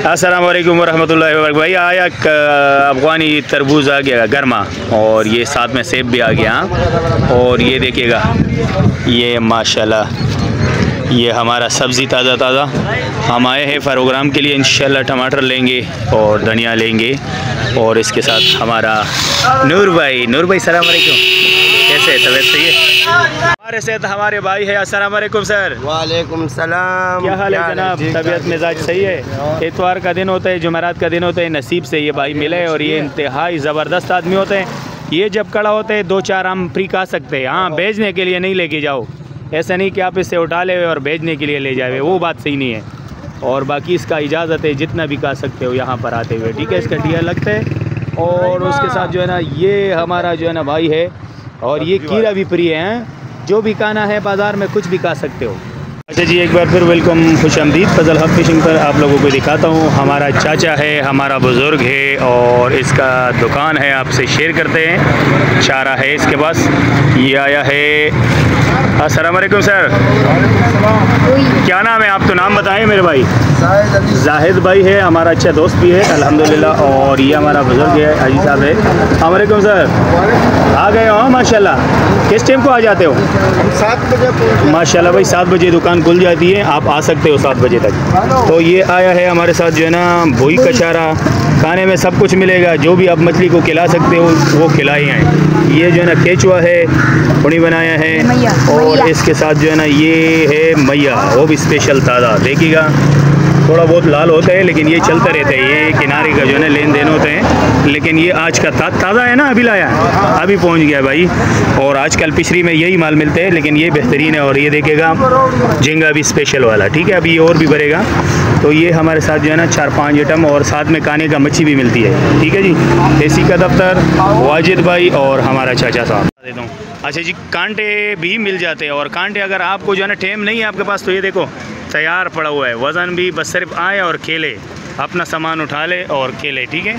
अस्सलाम वालेकुम वरहमतुल्लाहि वबरकातुहू। भाई आया अफ़गानी तरबूज आ गया गर्मा, और ये साथ में सेब भी आ गया। और ये देखिएगा, ये माशाल्लाह ये हमारा सब्ज़ी ताज़ा ताज़ा। हम आए हैं प्रोग्राम के लिए, इंशाल्लाह टमाटर लेंगे और धनिया लेंगे। और इसके साथ हमारा नूर भाई सलाम वालेकुम, कैसे है, तबीयत सही है? हमारे साथ हमारे भाई है। अस्सलाम वालेकुम सर। वालेकुम सलाम। क्या हाल है जनाब? तबीयत मिजाज सही है? इतवार का दिन होता है, जुमेरात का दिन होता है, नसीब से ये भाई मिले और ये इंतहाई ज़बरदस्त आदमी होते हैं। ये जब खड़ा होते हैं 2-4 आम फ्री खा सकते हैं। हाँ, भेजने के लिए नहीं लेके जाओ, ऐसा नहीं कि आप इससे उठा ले और भेजने के लिए ले जाए, वो बात सही नहीं है। और बाकी इसका इजाज़त है, जितना भी खा सकते हो यहाँ पर आते हुए, ठीक है? इसका टीया लगता है। और उसके साथ जो है ना, ये हमारा जो है ना भाई है, और ये कीड़ा भी प्रिय हैं। जो भी खाना है बाज़ार में कुछ भी खा सकते हो। अच्छा जी, एक बार फिर वेलकम, खुशामदीद। फजल हक फिशिंग पर आप लोगों को दिखाता हूँ। हमारा चाचा है, हमारा बुज़ुर्ग है, और इसका दुकान है, आपसे शेयर करते हैं। चारा है इसके पास। ये आया है। अस्सलाम वालेकुम सर। क्या नाम है? आप तो नाम बताएं मेरे भाई। जाहिद भाई है, हमारा अच्छा दोस्त भी है अल्हम्दुलिल्लाह। और ये हमारा बुज़ुर्ग है, हाजी साहब है। अस्सलाम वालेकुम सर। आ गए हो माशाल्लाह। किस टाइम को आ जाते हो? 7 बजे। माशाल्लाह भाई, 7 बजे दुकान खुल जाती है, आप आ सकते हो 7 बजे तक। तो ये आया है हमारे साथ जो है ना भोई का चारा। खाने में सब कुछ मिलेगा, जो भी आप मछली को खिला सकते हो वो खिलाई हैं। ये जो है ना केचुआ है, पुड़ी बनाया है। और इसके साथ जो है ना ये है मैया, वो भी स्पेशल ताज़ा। देखिएगा, थोड़ा बहुत लाल होता है लेकिन ये चलते रहते हैं। ये किनारे का जो है ना लेन देन होते हैं, लेकिन ये आज का ताज़ा है ना, अभी लाया, अभी पहुंच गया भाई। और आजकल पिछरी में यही माल मिलते हैं, लेकिन ये बेहतरीन है। और ये देखिएगा झींगा भी स्पेशल वाला, ठीक है? अभी ये और भी बढ़ेगा। तो ये हमारे साथ जो है ना 4-5 आइटम, और साथ में खाने का मच्छी भी मिलती है, ठीक है जी? एसी का दफ्तर, वाजिद भाई और हमारा चाचा साहब देता हूँ। अच्छा जी, कांटे भी मिल जाते हैं। और कांटे अगर आपको जो है ना टाइम नहीं है आपके पास, तो ये देखो तैयार पड़ा हुआ है। वज़न भी बस सिर्फ आए और खेले, अपना सामान उठा ले और खेले, ठीक है?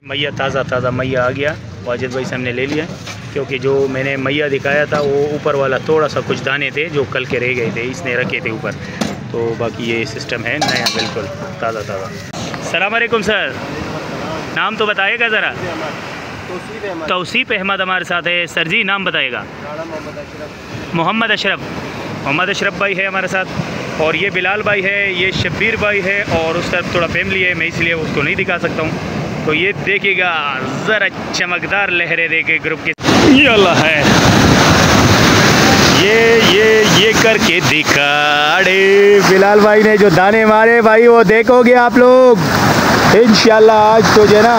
मैया ताज़ा मैया आ गया, वाजिद भाई से हमने ले लिया, क्योंकि जो मैंने मैया दिखाया था वो ऊपर वाला थोड़ा सा कुछ दाने थे जो कल के रह गए थे, इसने रखे थे ऊपर। तो बाकी ये सिस्टम है नया, बिल्कुल ताज़ा। सलाम अलैकुम सर। नाम तो बताइएगा ज़रा। तौसीफ़ अहमद हमारे साथ है। सर जी नाम बताइएगा। मोहम्मद अशरफ भाई है हमारे साथ। और ये बिलाल भाई है, ये शब्बीर भाई है, और उस तरफ थोड़ा फैमिली है, मैं इसलिए उसको नहीं दिखा सकता हूँ। तो ये देखिएगा ज़रा चमकदार लहरें देखे ग्रुप के। ये अल्लाह है, ये करके दिखाड़े। बिलाल भाई ने जो दाने मारे भाई, वो देखोगे आप लोग इंशाल्लाह। आज तो जो है ना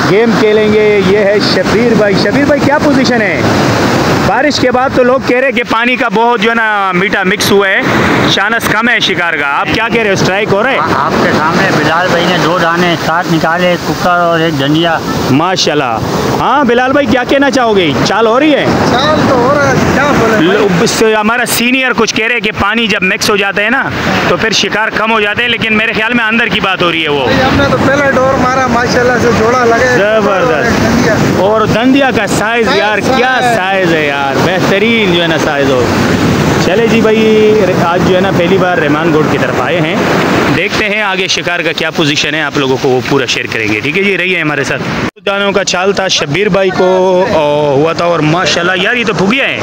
गेम खेलेंगे। ये है शबीर भाई। शबीर भाई क्या पोजीशन है? बारिश के बाद तो लोग कह रहे हैं कि पानी का बहुत जो है ना मीठा मिक्स हुआ है, चांस कम है शिकार का। आप क्या कह रहे हो, स्ट्राइक हो रहा है? आपके सामने बिलाल भाई ने 2 दाने साथ निकाले, एक कुकर और एक डंडिया। माशाल्लाह। हाँ बिलाल भाई क्या कहना चाहोगे, चाल हो रही है? चाल तो हो रहा है, क्या बोले? हमारा सीनियर कुछ कह रहे हैं कि पानी जब मिक्स हो जाता है ना तो फिर शिकार कम हो जाते हैं, लेकिन मेरे ख्याल में अंदर की बात हो रही है वो। हमने तो पहले डोर मारा, माशाल्लाह से जोड़ा लगे जबरदस्त। और दंदिया का साइज यार, क्या साइज है यार, बेहतरीन जो है ना साइज हो। चले जी भाई, आज जो है ना पहली बार रहमान गोड की तरफ आए हैं, देखते हैं आगे शिकार का क्या पोजीशन है, आप लोगों को वो पूरा शेयर करेंगे। ठीक है जी, रहिए हमारे साथ। दानों का चाल था शबीर भाई को हुआ था, और माशाल्लाह यार ये तो फुगिया है।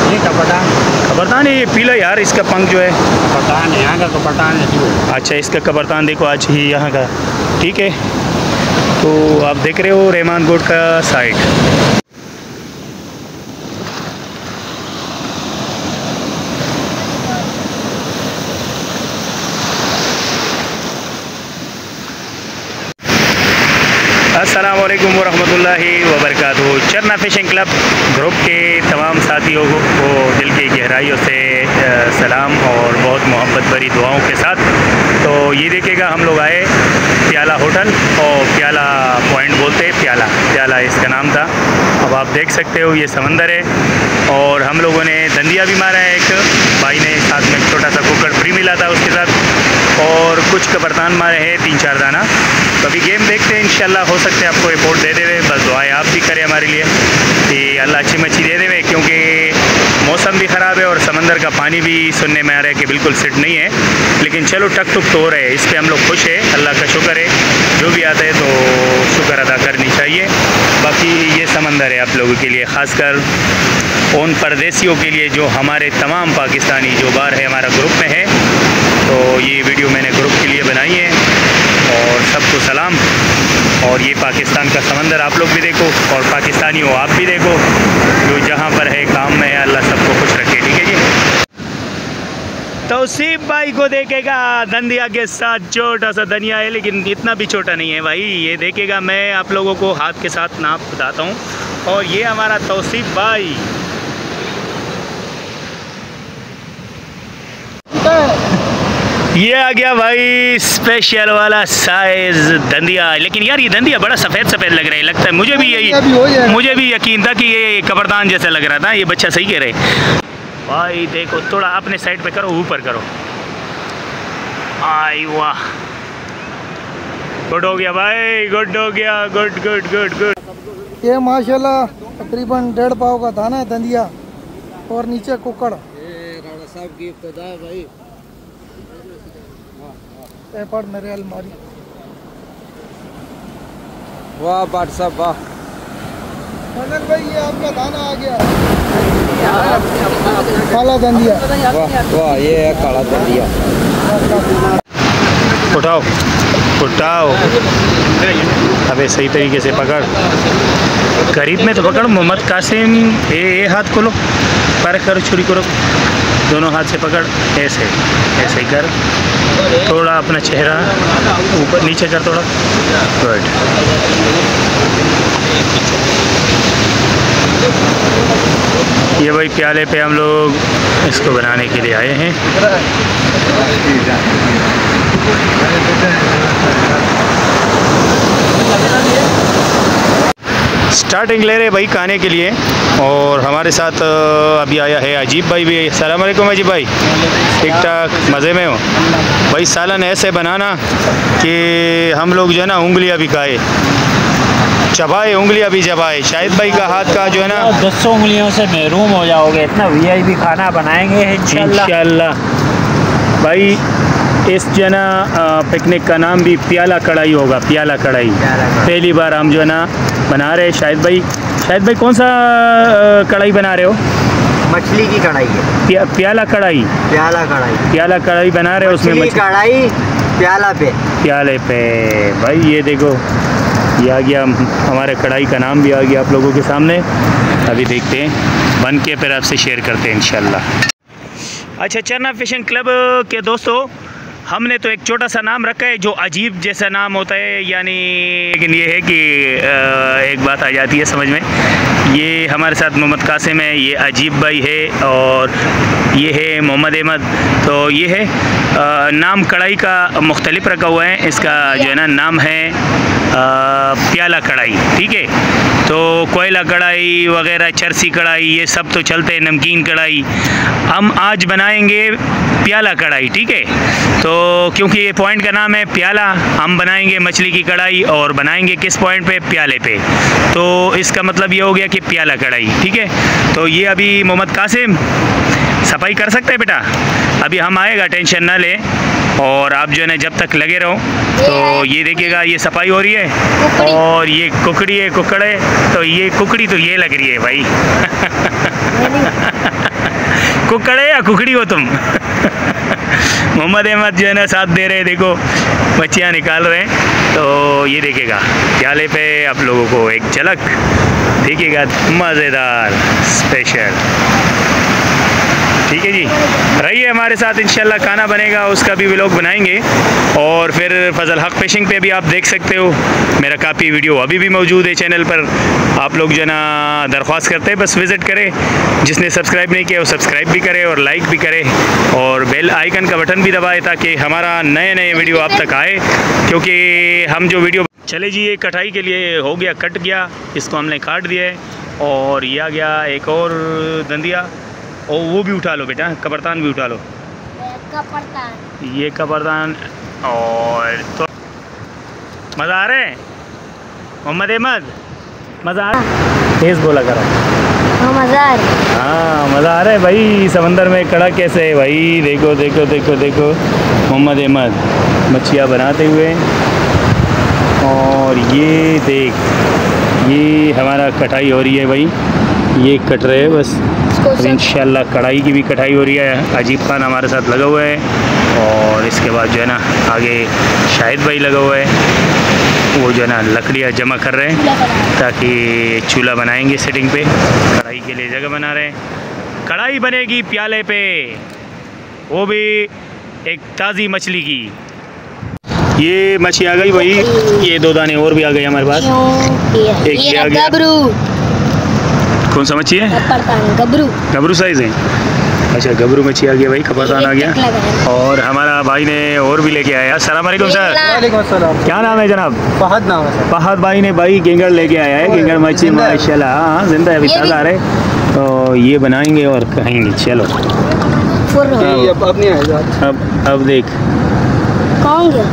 ये कबरतान है, ये पीला यार, इसका पंख जो है कबरतान है, यहाँ का कबरतान है। अच्छा, इसका कबरतान देखो आज ही यहाँ का। ठीक है, तो आप देख रहे हो रहमान गोड का साइड। अस्सलाम वालेकुम वरहमतुल्लाहि वबरकातुहू। चरना फिशिंग क्लब ग्रुप के तमाम साथियों को दिल की गहराइयों से सलाम और बहुत मोहब्बत भरी दुआओं के साथ। तो ये देखिएगा, हम लोग आए प्याला होटल, और प्याला पॉइंट बोलते हैं, प्याला इसका नाम था। अब आप देख सकते हो ये समंदर है, और हम लोगों ने दंदिया भी मारा है, एक भाई ने साथ में छोटा सा कुकर फ्री मिला था उसके साथ, और कुछ कबरतान मारे हैं 3-4 दाना। तो अभी गेम देखते हैं, इंशाल्लाह हो सकते हैं आपको रिपोर्ट दे देवे। बस दुआएं आप भी करें हमारे लिए कि अल्लाह अच्छी मच्छी दे देवे, क्योंकि मौसम भी ख़राब है और समंदर का पानी भी सुनने में आ रहा है कि बिल्कुल सेट नहीं है। लेकिन चलो टक टुक तो हो रहे हैं, इस पर हम लोग खुश हैं, अल्लाह का शुक्र है। जो भी आता है तो शुक्र अदा करनी चाहिए। बाकी ये समंदर है आप लोगों के लिए, ख़ासकर उन परदेशियों के लिए जो हमारे तमाम पाकिस्तानी जो बार है हमारा ग्रुप में है। तो ये वीडियो मैंने ग्रुप के लिए बनाई है, और सबको सलाम। और ये पाकिस्तान का समंदर आप लोग भी देखो, और पाकिस्तानी हो आप भी देखो, जो जहाँ पर है काम में है, अल्लाह सबको खुश रखे। ठीक है जी। तौसीफ भाई को देखेगा दंदिया के साथ, छोटा सा दनिया है लेकिन इतना भी छोटा नहीं है भाई। ये देखेगा, मैं आप लोगों को हाथ के साथ नाप बताता हूँ। और ये हमारा तौसीफ भाई, ये आ गया भाई स्पेशल वाला साइज दंदिया। लेकिन यार ये दंदिया बड़ा सफ़ेद सफ़ेद लग रहा है, लगता है मुझे भी यकीन था कि ये कबरदान जैसा लग रहा था। ये बच्चा सही कह रहे भाई। देखो थोड़ा अपने साइड पे करो, ऊपर करो। आई वाह, गुड हो गया भाई, गुड हो गया, गुड गुड गुड गुड। ये माशाल्लाह तकरीबन 1.5 पाव का दाना है दंदिया, और नीचे कुकड़। राणा साहब की इब्तिदा है भाई, पड़ मेरे अलमारी। वाह बाट साहब वाह। मनन भाई ये आपका दाना आ गया, काला दंदिया। वाह ये है काला दंदिया। उठाओ उठाओ, अबे सही तरीके से पकड़, करीब में तो पकड़। मोहम्मद कासिम, ये हाथ खोलो, पर करो, छुरी करो, दोनों हाथ से पकड़, ऐसे ऐसे ही कर। थोड़ा अपना चेहरा ऊपर नीचे कर, थोड़ा गुड। ये भाई प्याले पे हम लोग इसको बनाने के लिए आए हैं। स्टार्टिंग ले रहे भाई खाने के लिए, और हमारे साथ अभी आया है अजीब भाई भी। अस्सलाम वालेकुम अजीब भाई, ठीक ठाक, मज़े में हो भाई? सालन ऐसे बनाना कि हम लोग जो है ना उंगलियां भी खाए, चबाए, उंगलियां भी चबाए। शाहिद भाई का हाथ का जो है ना 200 उंगलियों से महरूम हो जाओगे, इतना वीआईपी खाना बनाएंगे इंशाल्लाह भाई। इस जो है ना पिकनिक का नाम भी प्याला कढ़ाई होगा, प्याला कढ़ाई। पहली बार हम जो है ना बना रहे। शाहिद भाई कौन सा कढ़ाई बना रहे हो? मछली की कढ़ाई है, प्याला कढ़ाई बना रहे हो। उसमें मछली कढ़ाई प्याले पे भाई। ये देखो, ये आ गया हमारे कढ़ाई का नाम भी आ गया आप लोगों के सामने। अभी देखते हैं बन के, फिर आपसे शेयर करते हैं इंशाल्लाह। अच्छा, चरना फिशिंग क्लब के दोस्तों, हमने तो एक छोटा सा नाम रखा है जो अजीब जैसा नाम होता है, यानी लेकिन ये है कि एक बात आ जाती है समझ में। ये हमारे साथ मोहम्मद कासिम है, ये अजीब भाई है और ये है मोहम्मद अहमद। तो ये है नाम कढ़ाई का मुख्तलिफ रखा हुआ है। इसका जो है ना नाम है प्याला कढ़ाई, ठीक है। तो कोयला कढ़ाई वगैरह, चरसी कढ़ाई, ये सब तो चलते हैं, नमकीन कढ़ाई। हम आज बनाएंगे प्याला कढ़ाई, ठीक है। तो क्योंकि ये पॉइंट का नाम है प्याला, हम बनाएंगे मछली की कढ़ाई और बनाएंगे किस पॉइंट पे? प्याले पे। तो इसका मतलब ये हो गया कि प्याला कढ़ाई, ठीक है। तो ये अभी मोहम्मद कासिम सफाई कर सकते हैं बेटा, अभी हम आएगा, टेंशन ना ले। और आप जो है ना जब तक लगे रहो। तो ये देखिएगा ये सफाई हो रही है और ये कुकड़ी है, कुकड़ है। तो ये कुकड़ी तो ये लग रही है भाई कुकड़ है या कुकड़ी हो तुम मोहम्मद अहमद जो है ना साथ दे रहे हैं, देखो मच्छियाँ निकाल रहे हैं। तो ये देखिएगा प्याले पे आप लोगों को एक झलक देखिएगा, मज़ेदार स्पेशल, ठीक है जी। रहिए हमारे साथ, इंशाल्लाह खाना बनेगा, उसका भी व्लॉग बनाएंगे। और फिर फजल हक फिशिंग पे भी आप देख सकते हो, मेरा काफ़ी वीडियो अभी भी मौजूद है चैनल पर। आप लोग जो है ना दरख्वास्त करते हैं बस विज़िट करें, जिसने सब्सक्राइब नहीं किया वो सब्सक्राइब भी करे और लाइक भी करे और बेल आइकन का बटन भी दबाए ताकि हमारा नए नए वीडियो आप तक आए। क्योंकि हम जो वीडियो चले जी, ये कटाई के लिए हो गया, कट गया, इसको हमने काट दिया है। और ये आ गया एक और दंदिया, और वो भी उठा लो बेटा, कब्रतान भी उठा लो, कब्रतान, ये कब्रतान। और तो मज़ा आ रहा है मोहम्मद अहमद, मज़ा आ रहा है, तेज़ बोला करो। मज़ा आ रहा है, हाँ मज़ा आ रहा है भाई। समंदर में कड़ा कैसे है भाई, देखो देखो देखो देखो मोहम्मद अहमद मच्छियाँ बनाते हुए। और ये देख, ये हमारा कटाई हो रही है भाई, ये कट रहे हैं बस। इंशाल्लाह कढ़ाई की भी कटाई हो रही है। अजीब खान हमारे साथ लगा हुआ है और इसके बाद जो है ना आगे शाहिद भाई लगा हुआ है, वो जो है ना लकड़ियाँ जमा कर रहे हैं ताकि चूल्हा बनाएंगे सेटिंग पे, कढ़ाई के लिए जगह बना रहे हैं। कढ़ाई बनेगी प्याले पे, वो भी एक ताज़ी मछली की। ये मछली आ गई भाई, ये 2 दाने और भी आ गए हमारे पास। एक ये आ गया, कौन सा मच्छी है? गबरू, गबरू साइज़ है। अच्छा गबरू मच्छी आ गया भाई, कब्रतान आ गया। और हमारा भाई ने और भी लेके आया। अस्सलाम वालेकुम सर। वालेकुम अस्सलाम। क्या नाम है जनाब? फहद नाम है। फहद भाई ने भाई गेंगड़ लेके आया है, गेंगड़ मच्छी माशाल्लाह। हाँ जिंदा है, अभी ताज़ा आ रहे। तो ये बनाएंगे और कहेंगे चलो। अब देख,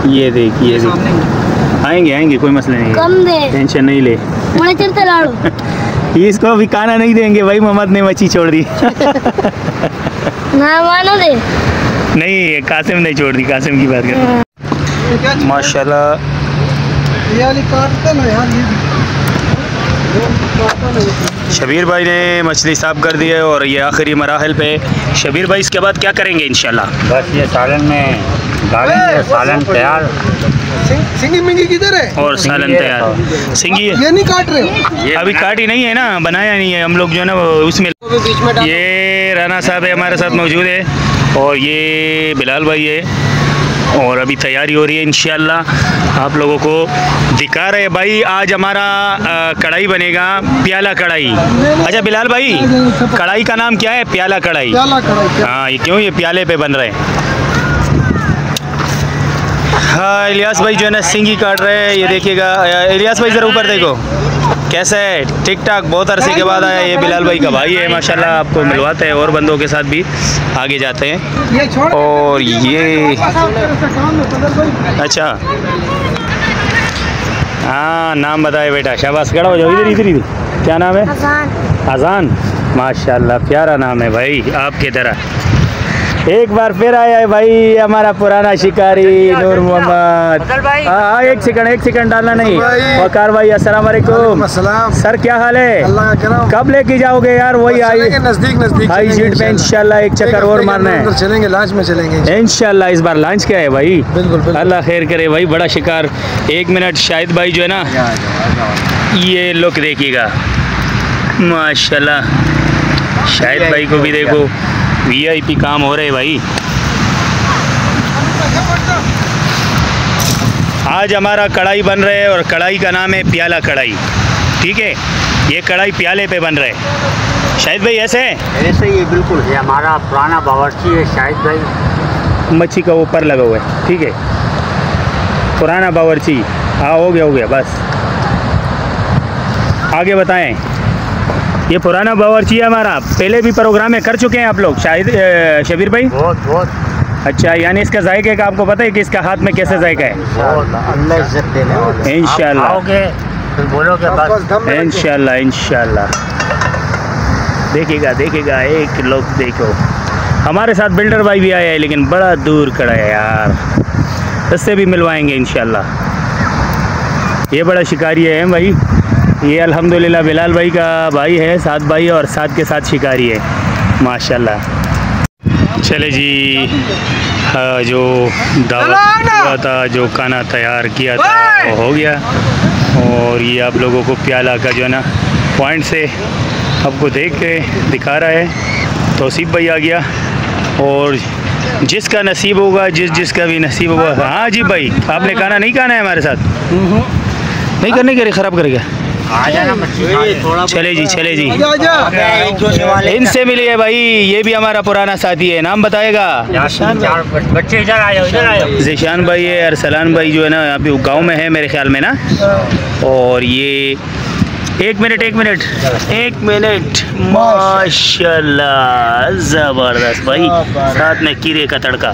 ये देख, ये देख, आएंगे आएंगे, कोई मसला नहीं, टेंशन नहीं ले। इसको अभी खाना नहीं देंगे भाई, मोहम्मद ने मच्छी छोड़ दी ना मानो दे, नहीं कासिम ने छोड़ दी, कासिम की बात कर माशाल्लाह। शबीर भाई ने मछली साफ कर दी है और ये आखिरी मराहल पे। शबीर भाई इसके बाद क्या करेंगे इंशाल्लाह? बस ये सालन में डालेंगे, सालन तैयार। सिंगी मिंगी किधर है? और सालन तैयार। सिंगी ये नहीं काट रहे, अभी काटी नहीं है ना, बनाया नहीं है हम लोग जो है ना उसमें। ये राना साहब है हमारे साथ मौजूद है और ये बिलाल भाई है और अभी तैयारी हो रही है इंशाल्लाह। आप लोगों को दिखा रहे हैं भाई, आज हमारा कढ़ाई बनेगा प्याला कढ़ाई। अच्छा बिलाल भाई, कढ़ाई का नाम क्या है? प्याला कढ़ाई। हाँ ये क्यों, ये प्याले पे बन रहे हैं। हाँ इलियास भाई जो है ना सिंगी काट रहे हैं, ये देखिएगा। इलियास भाई ज़रा ऊपर देखो कैसा है, ठीक ठाक, बहुत अरसे के बाद आया। ये बिलाल भाई का भाई है माशाल्लाह, आपको मिलवाते हैं और बंदों के साथ भी आगे जाते हैं। और ये अच्छा हाँ नाम बताए बेटा, शाबाश, खड़ा हो जाओ, इधर इधर इधर। क्या नाम है? अजान। माशाल्लाह प्यारा नाम है भाई, आपके तरह। एक बार फिर आया है भाई हमारा पुराना शिकारी नूर मोहम्मद। हाँ एक सेकंड डालना नहीं। वकार भाई अस्सलाम वालेकुम। सर क्या हाल है? अल्लाह का करम। कब लेके जाओगे यार? वही आई नजदीक हाई सीट पे इंशाल्लाह एक चक्कर और मारना है। चलेंगे, लंच में चलेंगे इंशाल्लाह। इस बार लंच क्या है भाई? बिल्कुल अल्लाह खैर करे भाई, बड़ा शिकार। 1 मिनट, शाहिद भाई जो है ना, ये लुक देखिएगा माशाल्लाह। शाहिद भाई को भी देखो, VIP काम हो रहे भाई। आज हमारा कढ़ाई बन रहा है और कढ़ाई का नाम है प्याला कढ़ाई। ठीक है, ये कढ़ाई प्याले पे बन रहा है। शाहिद भाई ऐसे है? ऐसे ही बिल्कुल, ये हमारा पुराना बावर्ची है शाहिद भाई। मच्छी का ऊपर लगा हुआ है। ठीक है, पुराना बावर्ची। हाँ हो गया बस। आगे बताएं। ये पुराना बावर्ची है हमारा, पहले भी प्रोग्राम में कर चुके हैं आप लोग शाहिद शबीर भाई। बहुत अच्छा, यानी इसका जायके का आपको पता है कि इसका हाथ में कैसे जायका है? अल्लाह इज्जत देने वाला। इंशाल्लाह फिर बोलोगे बस। इंशाल्लाह देखेगा एक लोग देखो। हमारे साथ बिल्डर भाई भी आया है, लेकिन बड़ा दूर खड़ा है यार, इससे भी मिलवाएंगे इंशाल्लाह। ये बड़ा शिकारी है भाई, ये अल्हम्दुलिल्लाह बिलाल भाई का भाई है, साथ भाई और साथ के साथ शिकारी है माशाल्लाह। चले जी, जो दावत हुआ था, जो खाना तैयार किया था वो हो गया। और ये आप लोगों को प्याला का जो है ना पॉइंट से आपको देख के दिखा रहा है। तौसीफ भाई आ गया, और जिसका नसीब होगा, जिसका भी नसीब होगा। हाँ जी भाई, आपने खाना नहीं खाना है हमारे साथ? नहीं करने के लिए ख़राब करेगा। चले जी इनसे मिलिए भाई, ये भी हमारा पुराना साथी है। नाम बताएगा? बच्चे इधर आए। ज़ीशान भाई है, अरसलान भाई जो है ना अभी गांव में है मेरे ख्याल में ना। और ये एक मिनट माशाल्लाह ज़बरदस्त भाई, साथ में कीड़े का तड़का।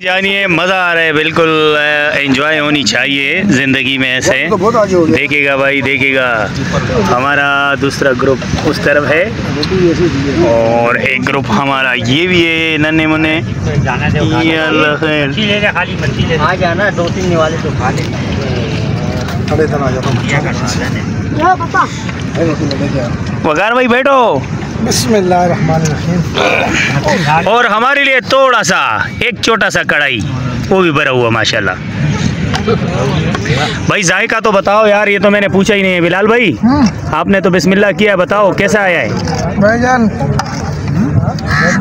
जानिए, मज़ा आ रहा है, बिल्कुल एंजॉय होनी चाहिए ज़िंदगी में ऐसे। देखेगा भाई, देखेगा। हमारा दूसरा ग्रुप उस तरफ है और एक ग्रुप हमारा ये भी है, नन्हे मुन्ने। आ जाना, 2-3 निवाले तो खा ले। वकार भाई बैठो। बिस्मिल्लाहिर्रहमानिर्रहीम। और हमारे लिए थोड़ा सा एक छोटा सा कढ़ाई, वो भी भरा हुआ माशाल्लाह। भाई जायका तो बताओ यार, ये तो मैंने पूछा ही नहीं है। बिलाल भाई आपने तो बिस्मिल्लाह किया, बताओ कैसा आया है? भाईजान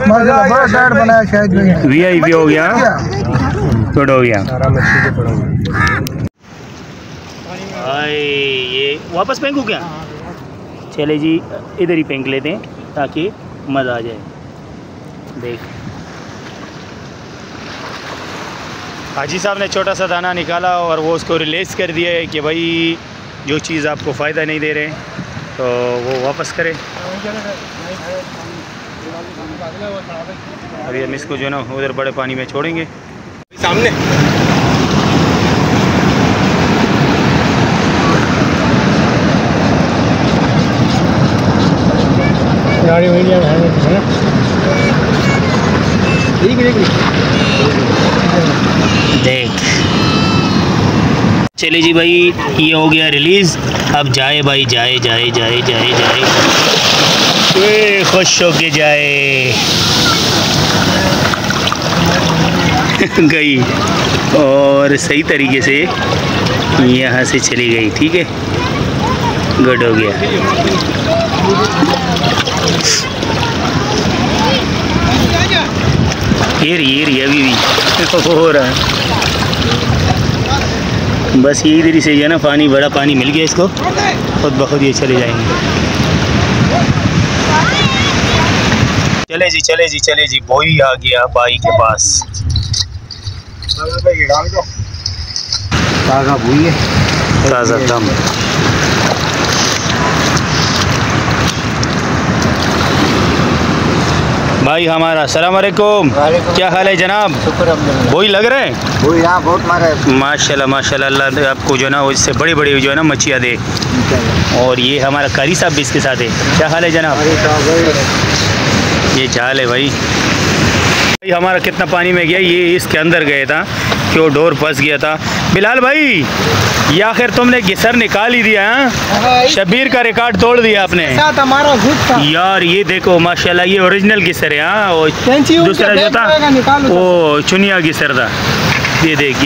बड़ा बनाया शायद VIP हो गया, गुड हो गया भाई। ये वापस फेंकूँ क्या? चले जी, इधर ही फेंक लेते हैं ताकि मज़ा आ जाए। देख, हाजी साहब ने छोटा सा दाना निकाला और वो उसको रिलीज़ कर दिया है कि भाई जो चीज़ आपको फ़ायदा नहीं दे रहे तो वो वापस करें। अभी हम इसको जो है ना उधर बड़े पानी में छोड़ेंगे। सामने देख। चले जी भाई, ये हो गया रिलीज़। अब जाए भाई, जाए खुश हो के जाए। गई और सही तरीके से यहाँ से चली गई। ठीक है, गुड हो गया। ये अभी भी हो रहा है। बस ये इधर से है ना, पानी बड़ा पानी मिल गया इसको, खुद ब खुद ये चले जाएंगे। चले जी बोई आ गया भाई के पास। ताज़ा बोई है, ताज़ा दम। भाई हमारा अस्सलाम वालेकुम, क्या हाल है जनाब? वही लग रहे हैं, वही यहाँ बहुत मारा है। माशाल्लाह अल्लाह आपको जो है ना इससे बड़ी बड़ी जो है ना मच्छियाँ दे। और ये हमारा कारी साहब भी इसके साथ है। क्या हाल है जनाब? ये झाल है भाई हमारा कितना पानी में गया, ये इसके अंदर गया था कि वो डोर फंस गया था। बिलाल भाई ये आखिर तुमने गिसर निकाल ही दिया है, शबीर का रिकॉर्ड तोड़ दिया आपने। साथ हमारा था यार, ये देखो माशाल्लाह, ये ओरिजिनल गिसर है। हाँ, दूसरा जो था वो चुनिया गिसर था। ये देख